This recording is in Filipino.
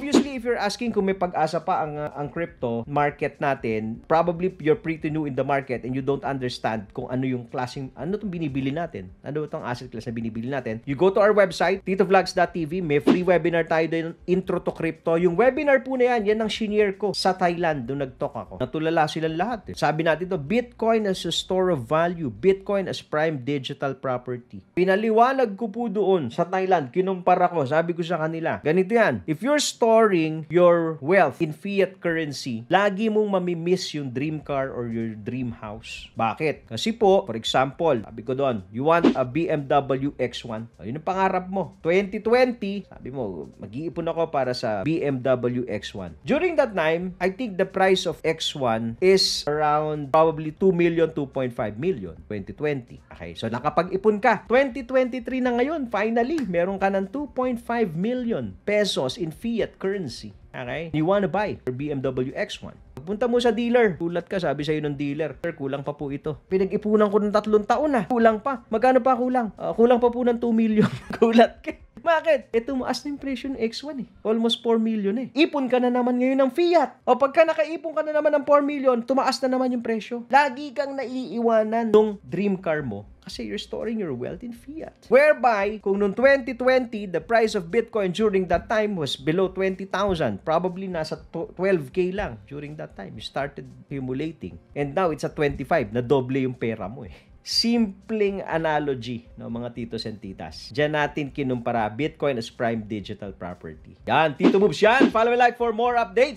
Obviously, if you're asking kung may pag-asa pa ang crypto market natin, probably you're pretty new in the market and you don't understand kung ano yung klaseng, ano itong binibili natin. Ano itong asset class na binibili natin. You go to our website, titovlogs.tv, may free webinar tayo doon, Intro to Crypto. Yung webinar po na yan ang shinare ko sa Thailand, doon nag-talk ako. Natulala silang lahat. Sabi natin to, Bitcoin as a store of value, Bitcoin as prime digital property. Pinaliwanag ko po doon sa Thailand, kinumpara ko, sabi ko sa kanila, ganito yan, if you're storing your wealth in fiat currency, lagi mong mamimiss yung dream car or your dream house. Bakit? Kasi po, for example, sabi ko doon, you want a BMW X1. Yun ang pangarap mo. 2020, sabi mo, mag-iipon ako para sa BMW X1. During that time, I think the price of X1 is around probably 2 million, 2.5 million, 2020. Okay, so nakapag-ipon ka. 2023 na ngayon, finally, meron ka ng 2.5 million pesos in fiat currency. Okay? You wanna buy your BMW X1. Punta mo sa dealer. Kulat ka, sabi sa'yo ng dealer, sir, kulang pa po ito. Pinag-ipunan ko ng 3 taon na. Kulang pa. Magkano pa kulang? Kulang pa po ng 2 million. Kulat ka. Bakit? Tumaas na yung presyo ng X1 eh. Almost 4 million eh. Ipon ka na naman ngayon ng fiat. O pagka nakaipon ka na naman ng 4 million, tumaas na naman yung presyo. Lagi kang naiiwanan ng dream car mo kasi you're storing your wealth in fiat. Whereby, kung noong 2020, the price of Bitcoin during that time was below 20,000. Probably nasa 12K lang during that time. You started accumulating. And now, it's at 25. Na doble yung pera mo eh. Simpleng analogy, no, mga titos and titas. Diyan natin kinumpara Bitcoin as prime digital property. Yan, Tito Moves yan. Follow me like for more updates.